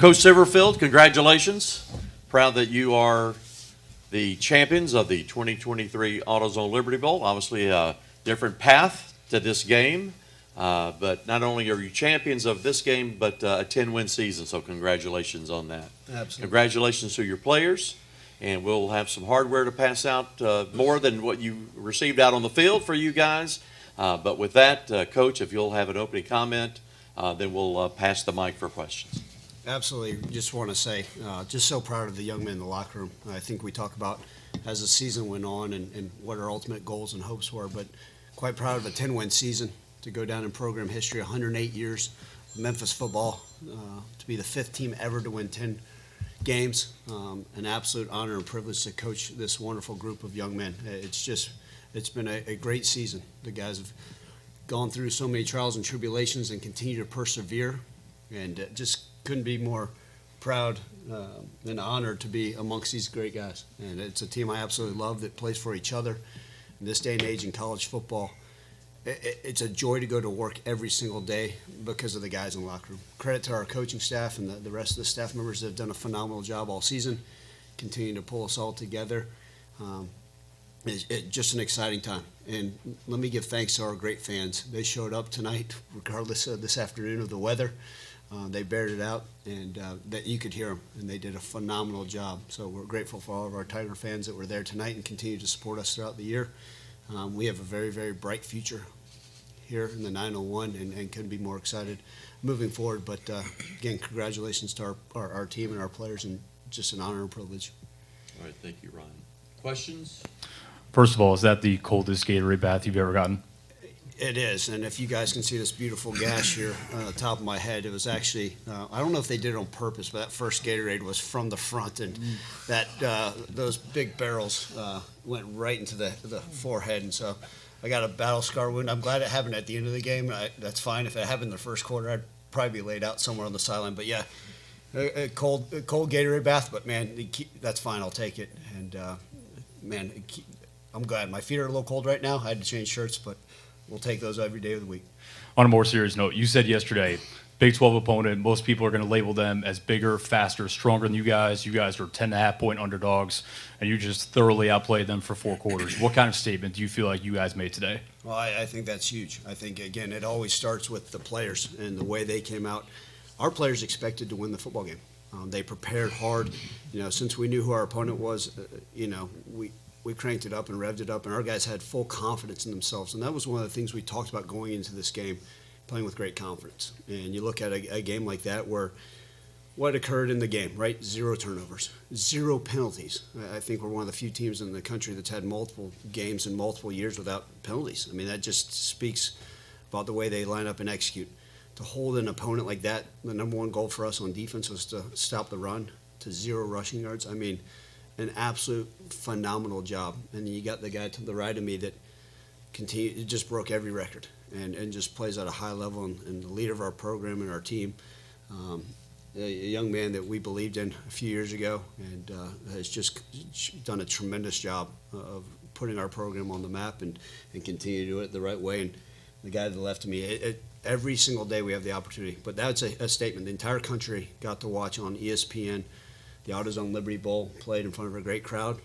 Coach Silverfield, congratulations. Proud that you are the champions of the 2023 AutoZone Liberty Bowl. Obviously a different path to this game, but not only are you champions of this game, but a 10-win season, so congratulations on that. Absolutely. Congratulations to your players, and we'll have some hardware to pass out, more than what you received out on the field for you guys. But with that, Coach, if you'll have an opening comment, then we'll pass the mic for questions. Absolutely. Just want to say, just so proud of the young men in the locker room. I think we talk about as the season went on and what our ultimate goals and hopes were, but quite proud of a 10-win season to go down in program history, 108 years of Memphis football, to be the 5th team ever to win 10 games. An absolute honor and privilege to coach this wonderful group of young men. It's been a great season. The guys have gone through so many trials and tribulations and continue to persevere, and just couldn't be more proud and honored to be amongst these great guys. And it's a team I absolutely love that plays for each other. In this day and age in college football, it's a joy to go to work every single day because of the guys in the locker room. Credit to our coaching staff and the rest of the staff members that have done a phenomenal job all season, continuing to pull us all together. It's just an exciting time. And let me give thanks to our great fans. They showed up tonight, regardless of this afternoon of the weather. They bared it out, and that you could hear them, and they did a phenomenal job. So we're grateful for all of our Tiger fans that were there tonight and continue to support us throughout the year. We have a very, very bright future here in the 901 and couldn't be more excited moving forward. But again, congratulations to our team and our players, and just an honor and privilege. All right, thank you, Ryan. Questions? First of all, is that the coldest Gatorade bath you've ever gotten? It is, and if you guys can see this beautiful gash here on the top of my head, it was actually, I don't know if they did it on purpose, but that first Gatorade was from the front, and that those big barrels went right into the forehead, and so I got a battle scar wound. I'm glad it happened at the end of the game. That's fine. If it happened in the first quarter, I'd probably be laid out somewhere on the sideline, but yeah, a cold Gatorade bath, but man, that's fine. I'll take it, and man, I'm glad. My feet are a little cold right now. I had to change shirts, but we'll take those every day of the week. On a more serious note, you said yesterday, Big 12 opponent, most people are going to label them as bigger, faster, stronger than you guys. You guys are 10.5-point underdogs, and you just thoroughly outplayed them for 4 quarters. What kind of statement do you feel like you guys made today? Well, I think that's huge. I think, again, it always starts with the players and the way they came out. Our players expected to win the football game. They prepared hard. Since we knew who our opponent was, we cranked it up and revved it up, and our guys had full confidence in themselves. And that was one of the things we talked about going into this game, playing with great confidence. And you look at a game like that where what occurred in the game, right? 0 turnovers, 0 penalties. I think we're one of the few teams in the country that's had multiple games in multiple years without penalties. I mean, that just speaks about the way they line up and execute. To hold an opponent like that, the number one goal for us on defense was to stop the run to 0 rushing yards. I mean, an absolute phenomenal job. And you got the guy to the right of me that just broke every record and just plays at a high level and the leader of our program and our team. A young man that we believed in a few years ago and has just done a tremendous job of putting our program on the map and continue to do it the right way. And the guy to the left of me, every single day we have the opportunity. But that's a statement. The entire country got to watch on ESPN the AutoZone Liberty Bowl, played in front of a great crowd,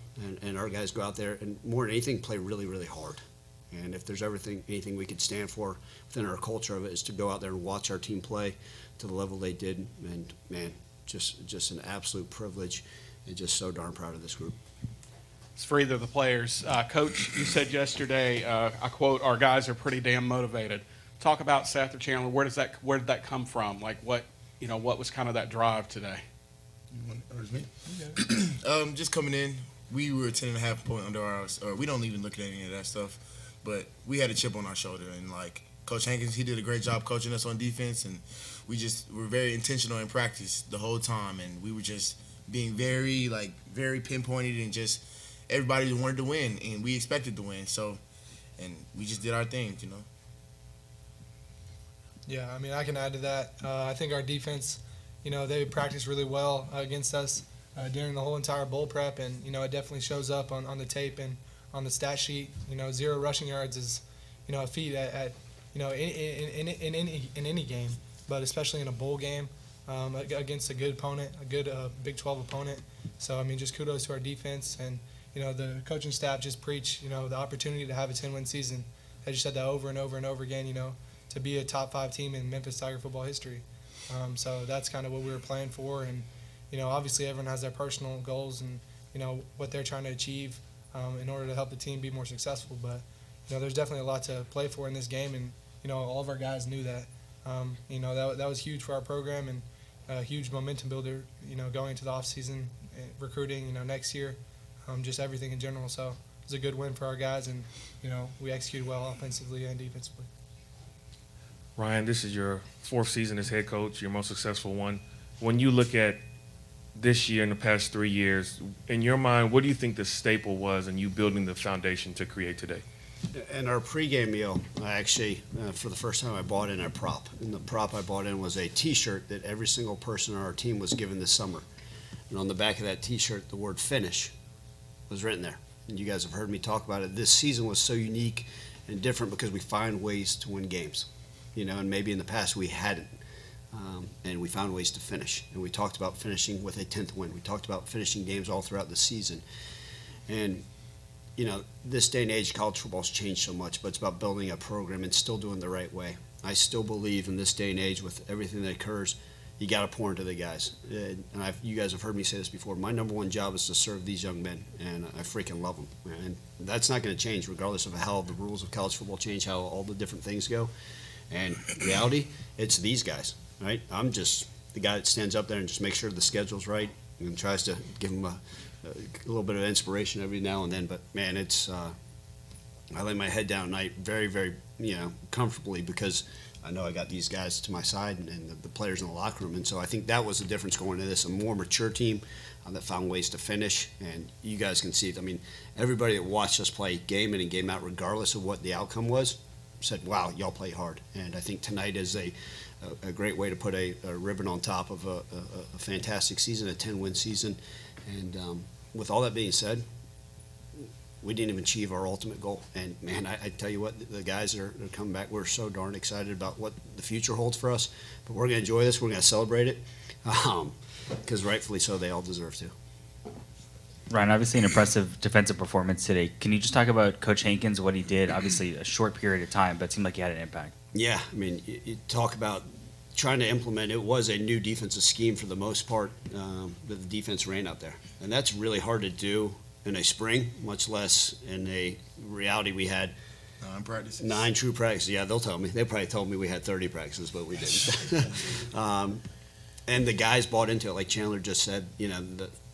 and our guys go out there and more than anything play really, really hard. And if there's anything we could stand for within our culture of it is to go out there and watch our team play to the level they did. And man, just an absolute privilege, and just so darn proud of this group. It's for either of the players. Coach, you said yesterday, I quote, "Our guys are pretty damn motivated." Talk about Seth or Chandler. Where did that come from? Like what was kind of that drive today? Just coming in, we were 10.5 point under ours. We don't even look at any of that stuff, but we had a chip on our shoulder, and like Coach Hankins, he did a great job coaching us on defense, and we were very intentional in practice the whole time, and we were just being very pinpointed, and just everybody wanted to win, and we expected to win, so, and we just did our thing, Yeah, I mean, I can add to that. I think our defense, they practiced really well against us during the whole entire bowl prep, and it definitely shows up on the tape and on the stat sheet. 0 rushing yards is a feat at in any game, but especially in a bowl game. against a good opponent, a good Big 12 opponent. So, I mean, just kudos to our defense. And, you know, the coaching staff just preach, you know, the opportunity to have a 10-win season. They just said that over and over and over again, you know, to be a top 5 team in Memphis Tiger football history. So that's kind of what we were playing for. And, you know, obviously everyone has their personal goals and, you know, what they're trying to achieve in order to help the team be more successful. But, you know, there's definitely a lot to play for in this game. And, you know, all of our guys knew that. You know, that was huge for our program and a huge momentum builder, you know, going into the offseason, recruiting, you know, next year, just everything in general. So it was a good win for our guys, and, you know, we executed well offensively and defensively. Ryan, this is your 4th season as head coach, your most successful one. When you look at this year and the past 3 years, in your mind, what do you think the staple was in you building the foundation to create today? In our pregame meal, I actually, for the first time, I bought in a prop. And the prop I bought in was a T-shirt that every single person on our team was given this summer. And on the back of that T-shirt, the word "finish" was written there. And you guys have heard me talk about it. This season was so unique and different because we find ways to win games. You know, and maybe in the past we hadn't. And we found ways to finish. And we talked about finishing with a 10th win. We talked about finishing games all throughout the season. And, you know, this day and age, college football's changed so much, but it's about building a program and still doing it the right way. I still believe in this day and age, with everything that occurs, you got to pour into the guys. And you guys have heard me say this before. My number one job is to serve these young men, and I freaking love them. And that's not going to change regardless of how the rules of college football change, how all the different things go. And reality, it's these guys, right? I'm just the guy that stands up there and just makes sure the schedule's right and tries to give them a little bit of inspiration every now and then. But, man, it's I lay my head down at night very, very, you know, comfortably because I know I got these guys to my side and the players in the locker room. And so I think that was the difference going into this, a more mature team that found ways to finish. And you guys can see it. I mean, everybody that watched us play game in and game out, regardless of what the outcome was, said, wow, y'all play hard. And I think tonight is a great way to put a ribbon on top of a fantastic season, a 10-win season. And with all that being said, we didn't even achieve our ultimate goal. And, man, I tell you what, the guys are coming back. We're so darn excited about what the future holds for us. But we're going to enjoy this. We're going to celebrate it because rightfully so, they all deserve to. Ryan, obviously an impressive defensive performance today. Can you just talk about Coach Hankins, what he did? Obviously a short period of time, but it seemed like he had an impact. Yeah, I mean, you talk about trying to implement, it was a new defensive scheme for the most part that the defense ran out there. And that's really hard to do in a spring, much less in a reality we had 9 practices. 9 true practices. Yeah, they'll tell me. They probably told me we had 30 practices, but we didn't. And the guys bought into it, like Chandler just said, you know,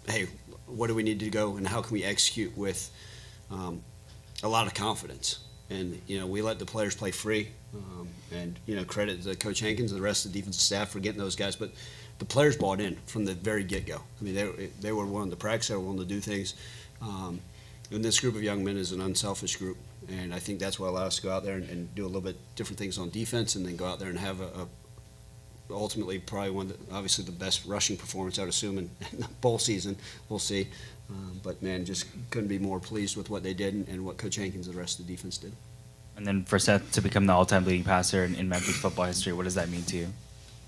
hey, what do we need to go and how can we execute with a lot of confidence? And, you know, we let the players play free. And, you know, credit to Coach Hankins and the rest of the defensive staff for getting those guys. But the players bought in from the very get-go. I mean, they were willing to practice. They were willing to do things. And this group of young men is an unselfish group. And I think that's what allowed us to go out there and do a little bit different things on defense and then go out there and have ultimately probably obviously the best rushing performance, I would assume, in the bowl season. We'll see. But, man, just couldn't be more pleased with what they did and what Coach Hankins and the rest of the defense did. And then for Seth to become the all-time leading passer in Memphis football history, what does that mean to you?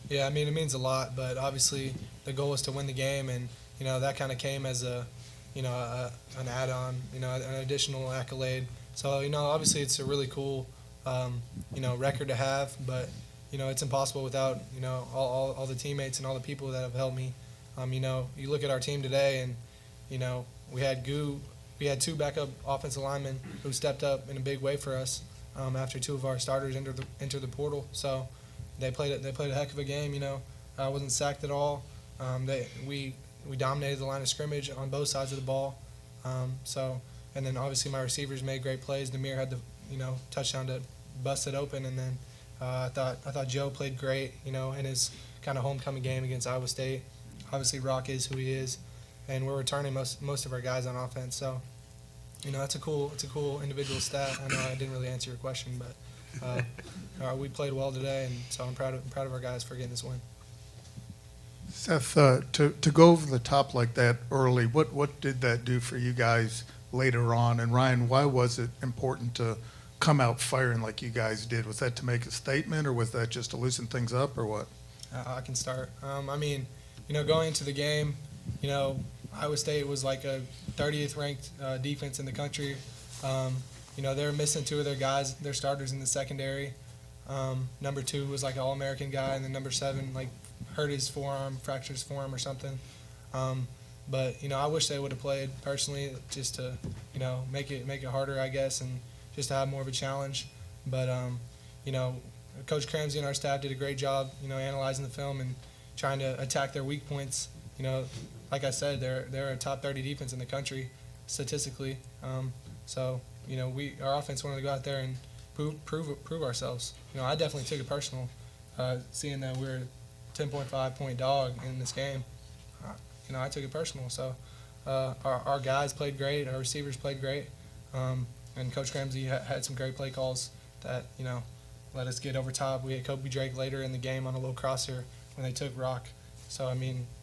Yeah, I mean, it means a lot, but obviously the goal is to win the game, and, you know, that kind of came as an add-on, you know, an additional accolade. So, you know, obviously it's a really cool, you know, record to have, but, you know, it's impossible without, you know, all the teammates and all the people that have helped me. You know, you look at our team today and, you know, we had 2 backup offensive linemen who stepped up in a big way for us after 2 of our starters entered the portal. So they played a heck of a game. You know, I wasn't sacked at all. We dominated the line of scrimmage on both sides of the ball. And then obviously my receivers made great plays. Demir had the, you know, touchdown to bust it open, and then I thought Joe played great, you know, in his kind of homecoming game against Iowa State. Obviously Rock is who he is, and we're returning most of our guys on offense. So, you know, it's a cool individual stat. I know I didn't really answer your question, but we played well today, and so I'm proud of our guys for getting this win. Seth, to go over the top like that early, what did that do for you guys later on? And Ryan, why was it important to come out firing like you guys did? Was that to make a statement, or was that just to loosen things up, or what? I can start. I mean, going into the game, Iowa State was like a 30th ranked defense in the country. They were missing two of their guys, their starters in the secondary. Number 2 was like an All-American guy, and then number 7 like hurt his forearm, fractured his forearm or something. But I wish they would have played personally, just to make it harder, I guess, and just to have more of a challenge. But Coach Cramsey and our staff did a great job, analyzing the film and trying to attack their weak points. Like I said, they're a top 30 defense in the country statistically. So our offense wanted to go out there and prove ourselves. I definitely took it personal, seeing that we're a 10.5 point dog in this game. I took it personal. So our guys played great, our receivers played great, and Coach Ramsey had some great play calls that let us get over top. We had Kobe Drake later in the game on a little crosser when they took rock. So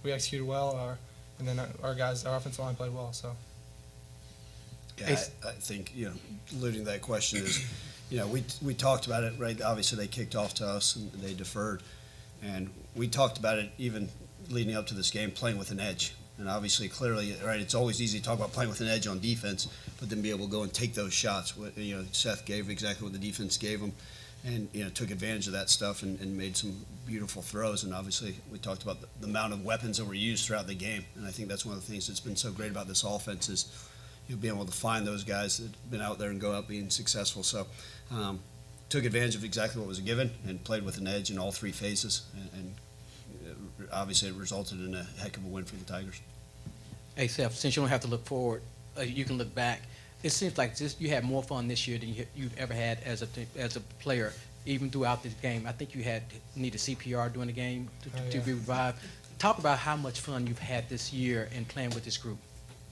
we executed well, and then our offensive line played well. So. Yeah, I think, alluding to that question is, we talked about it, right? Obviously, they kicked off to us and they deferred. And we talked about it even leading up to this game, playing with an edge. And obviously, clearly, right, it's always easy to talk about playing with an edge on defense, but then be able to go and take those shots. Seth gave exactly what the defense gave him and, took advantage of that stuff and made some beautiful throws. And obviously, we talked about the amount of weapons that were used throughout the game. And I think that's one of the things that's been so great about this offense is being able to find those guys that have been out there and go out being successful. So took advantage of exactly what was given and played with an edge in all 3 phases. And obviously it resulted in a heck of a win for the Tigers. Hey, Seth, since you don't have to look forward, you can look back. It seems like you had more fun this year than you've ever had as a player, even throughout this game. I think you needed CPR during the game to be revived. Talk about how much fun you've had this year in playing with this group.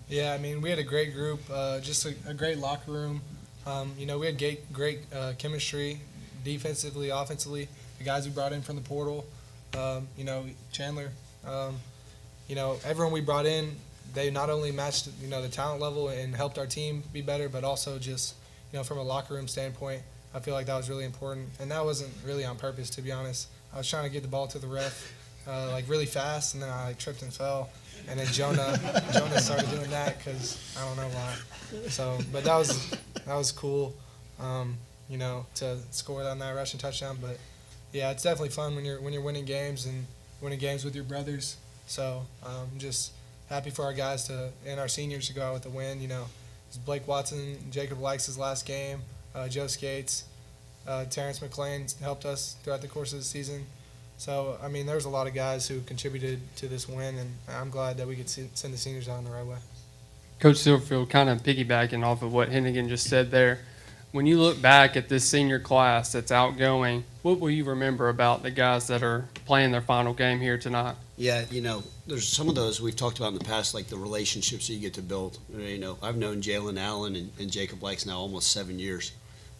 Yeah, we had a great group, just a great locker room. We had great chemistry, defensively, offensively. The guys we brought in from the portal, Chandler, everyone we brought in, they not only matched, the talent level and helped our team be better, but also just, from a locker room standpoint, I feel like that was really important. And that wasn't really on purpose, to be honest. I was trying to get the ball to the ref, really fast, and then I tripped and fell. And then Jonah started doing that because I don't know why. So, but that was cool, to score on that rushing touchdown. But yeah, it's definitely fun when you're winning games and winning games with your brothers. So I'm just happy for our guys and our seniors to go out with a win. It's Blake Watson, Jacob Likes' last game, Joe Skates, Terrence McClain helped us throughout the course of the season. So, there's a lot of guys who contributed to this win, and I'm glad that we could send the seniors out in the right way. Coach Silverfield, kind of piggybacking off of what Henigan just said there, when you look back at this senior class that's outgoing, what will you remember about the guys that are playing their final game here tonight? Yeah, there's some of those we've talked about in the past, like the relationships that you get to build. I've known Jalen Allen and Jacob Likes now almost 7 years.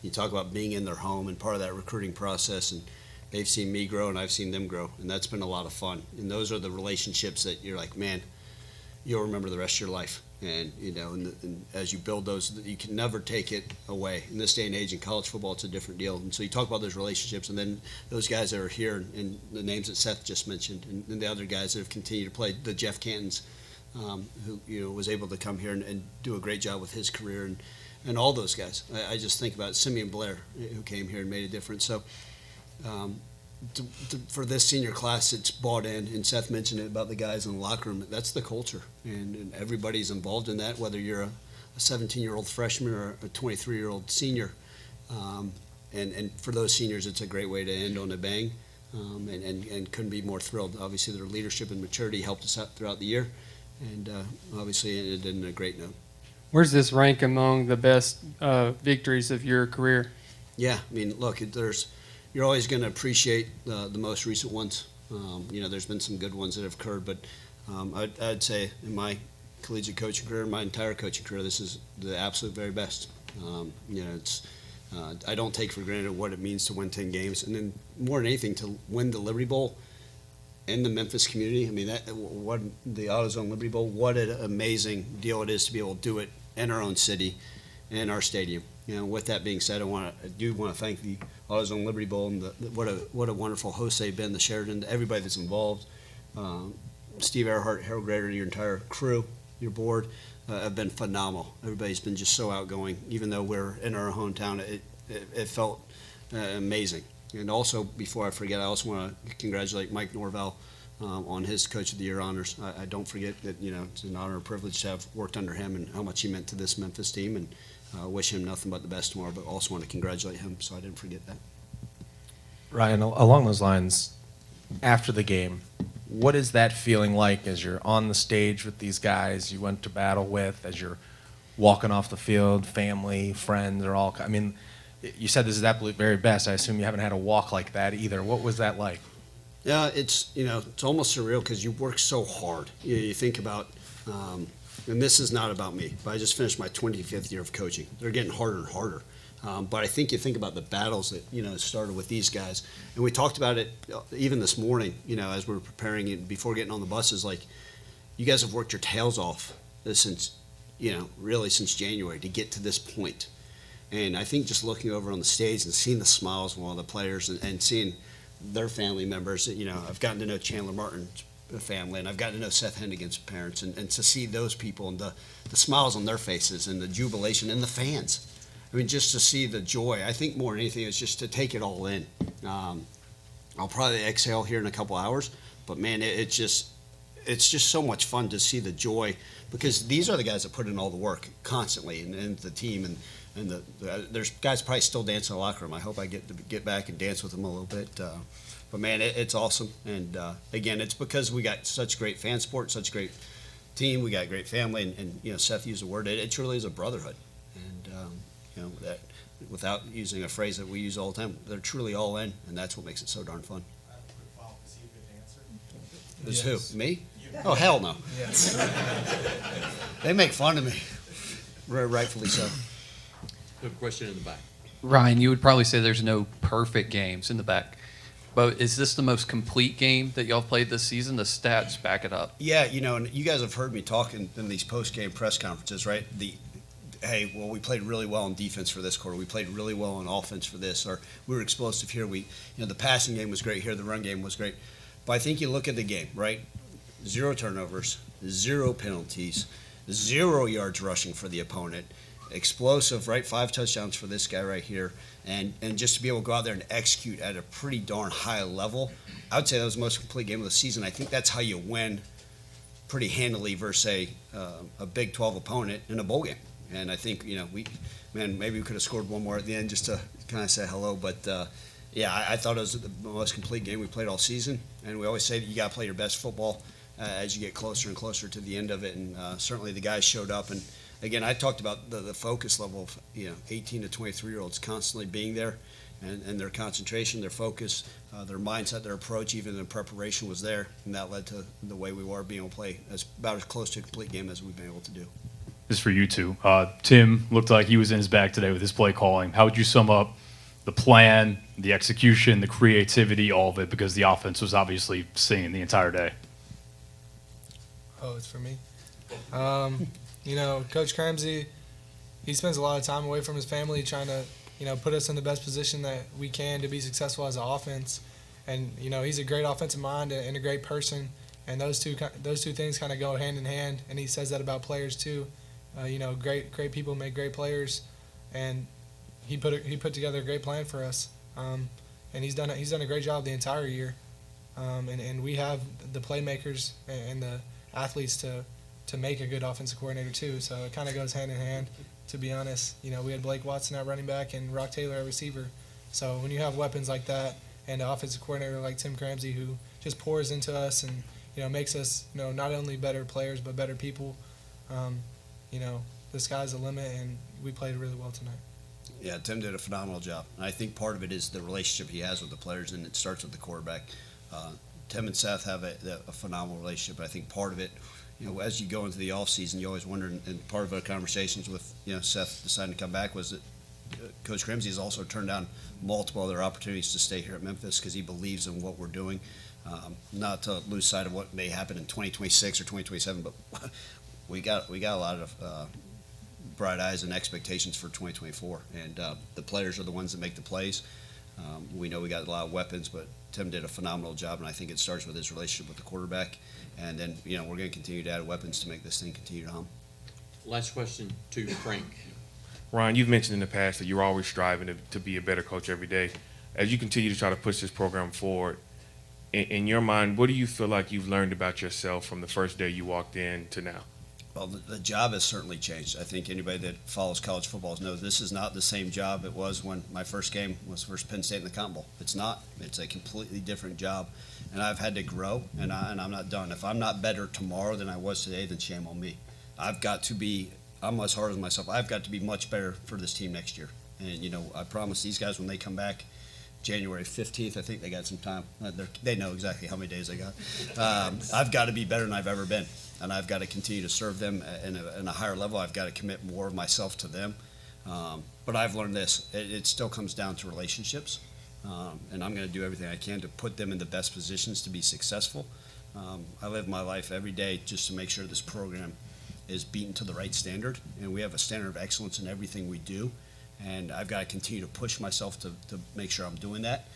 You talk about being in their home and part of that recruiting process, and they've seen me grow and I've seen them grow, and that's been a lot of fun. And those are the relationships that you're like, man, you'll remember the rest of your life. And and as you build those, you can never take it away. In this day and age in college football, it's a different deal. And so you talk about those relationships, and then those guys that are here, and the names that Seth just mentioned, and the other guys that have continued to play, the Jeff Cantons, who was able to come here and do a great job with his career, and all those guys. I just think about Simeon Blair, who came here and made a difference. So. For this senior class, it's bought in, and Seth mentioned it about the guys in the locker room. That's the culture, and everybody's involved in that, whether you're a 17-year-old freshman or a 23-year-old senior. And for those seniors, it's a great way to end on a bang, and couldn't be more thrilled. Obviously, their leadership and maturity helped us out throughout the year, and obviously it ended in a great note. Where's this rank among the best victories of your career? Yeah, look, you're always going to appreciate the most recent ones. There's been some good ones that have occurred, but I'd say in my collegiate coaching career, my entire coaching career, this is the absolute very best. I don't take for granted what it means to win 10 games, and then more than anything, to win the Liberty Bowl in the Memphis community. What the AutoZone Liberty Bowl, what an amazing deal it is to be able to do it in our own city, in our stadium. With that being said, I do want to thank the AutoZone Liberty Bowl, and what a wonderful host they've been, the Sheridan, everybody that's involved. Steve Earhart, Harold Grader, your entire crew, your board, have been phenomenal. Everybody's been just so outgoing. Even though we're in our hometown, it felt amazing. And also, before I forget, I also want to congratulate Mike Norvell on his Coach of the Year honors. I don't forget that, it's an honor and privilege to have worked under him and how much he meant to this Memphis team, and wish him nothing but the best tomorrow, but also want to congratulate him, so I didn't forget that. Ryan, along those lines, after the game, what is that feeling like as you're on the stage with these guys you went to battle with, as you're walking off the field, family, friends, they're all, I mean, you said this is the absolute very best. I assume you haven't had a walk like that either. What was that like? Yeah, it's almost surreal because you work so hard. You think about, and this is not about me, but I just finished my 25th year of coaching. They're getting harder and harder. But I think you think about the battles that, started with these guys. And we talked about it even this morning, as we were preparing it before getting on the buses, like, you guys have worked your tails off since, really since January to get to this point. And I think just looking over on the stage and seeing the smiles of all the players and seeing their family members, I've gotten to know Chandler Martin's family, and I've gotten to know Seth Henigan's parents, and to see those people and the smiles on their faces and the jubilation and the fans. I mean, just to see the joy, I think more than anything is just to take it all in. I'll probably exhale here in a couple hours, but man, it's just so much fun to see the joy, because these are the guys that put in all the work constantly, and the team, and there's guys probably still dancing in the locker room. I hope I get back and dance with them a little bit. But man, it's awesome. And again, it's because we got such great fan support, such great team. We got great family, and Seth used the word. It truly is a brotherhood. And that, without using a phrase that we use all the time, they're truly all in, and that's what makes it so darn fun. I have a quick follow-up. Is he a good dancer? Is Yes. who? Me? Oh, hell no. Yes. They make fun of me. Rightfully so. We have a question in the back. Ryan, you would probably say there's no perfect games in the back, but is this the most complete game that y'all played this season? The stats back it up. Yeah, and you guys have heard me talk in these post-game press conferences, right? Hey, well, we played really well on defense for this quarter. We played really well on offense for this, or we were explosive here. The passing game was great here. The run game was great. But I think you look at the game, right? 0 turnovers, 0 penalties, 0 yards rushing for the opponent. Explosive, right? 5 touchdowns for this guy right here. And just to be able to go out there and execute at a pretty darn high level, I would say that was the most complete game of the season. I think that's how you win pretty handily versus a Big 12 opponent in a bowl game. And I think, maybe we could have scored one more at the end just to kind of say hello. But, I thought it was the most complete game we played all season. And we always say that you got to play your best football as you get closer and closer to the end of it. And certainly the guys showed up. And, again, I talked about the focus level of 18 to 23-year-olds constantly being there, and their concentration, their focus, their mindset, their approach, even their preparation was there, and that led to the way we were being able to play about as close to a complete game as we've been able to do. This is for you two. Tim looked like he was in his bag today with his play calling. How would you sum up the plan, the execution, the creativity, all of it, because the offense was obviously singing the entire day? Oh, it's for me. Coach Cramsey, he spends a lot of time away from his family trying to, put us in the best position that we can to be successful as an offense. And, he's a great offensive mind and a great person. And those two things kind of go hand in hand. And he says that about players too. Great people make great players. And he put together a great plan for us. And he's done a great job the entire year. And we have the playmakers and the athletes to make a good offensive coordinator too. So it kind of goes hand in hand, to be honest. We had Blake Watson at running back and Rock Taylor at receiver. So when you have weapons like that and an offensive coordinator like Tim Cramsey who just pours into us and, makes us, not only better players but better people, the sky's the limit, and we played really well tonight. Yeah, Tim did a phenomenal job. And I think part of it is the relationship he has with the players, and it starts with the quarterback. Tim and Seth have a phenomenal relationship. I think part of it, as you go into the offseason, you always wonder, and part of our conversations with, Seth deciding to come back was that Coach Cramsey has also turned down multiple other opportunities to stay here at Memphis because he believes in what we're doing. Not to lose sight of what may happen in 2026 or 2027, but we got a lot of bright eyes and expectations for 2024, and the players are the ones that make the plays. We know we got a lot of weapons, but Tim did a phenomenal job, and I think it starts with his relationship with the quarterback. And then, we're going to continue to add weapons to make this thing continue to hum. Last question to Frank. Ryan, you've mentioned in the past that you're always striving to be a better coach every day. As you continue to try to push this program forward, in your mind, what do you feel like you've learned about yourself from the first day you walked in to now? Well, the job has certainly changed. I think anybody that follows college football knows this is not the same job it was when my first game was versus Penn State in the Cotton Bowl. It's not. It's a completely different job, and I've had to grow, and I'm not done. If I'm not better tomorrow than I was today, then shame on me. I've got to be. I'm as hard as myself. I've got to be much better for this team next year. And I promise these guys when they come back, January 15th, I think they got some time. They know exactly how many days they got. I've got to be better than I've ever been. And I've got to continue to serve them in a higher level. I've got to commit more of myself to them. But I've learned this. It still comes down to relationships. And I'm going to do everything I can to put them in the best positions to be successful. I live my life every day just to make sure this program is beaten to the right standard. And we have a standard of excellence in everything we do. And I've got to continue to push myself to make sure I'm doing that.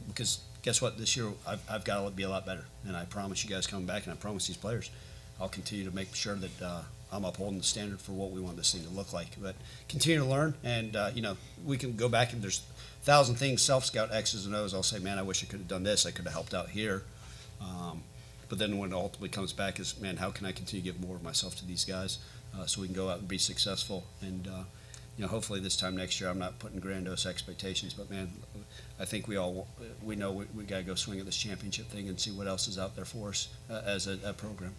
Because guess what? This year I've got to be a lot better. And I promise you guys coming back, and I promise these players, I'll continue to make sure that I'm upholding the standard for what we want this thing to look like. But continue to learn, and we can go back and there's 1,000 things, self-scout X's and O's. I'll say, man, I wish I could have done this. I could have helped out here. But then when it ultimately comes back is, man, how can I continue to give more of myself to these guys so we can go out and be successful? And hopefully this time next year I'm not putting grandiose expectations. But man, I think we know we got to go swing at this championship thing and see what else is out there for us as a program.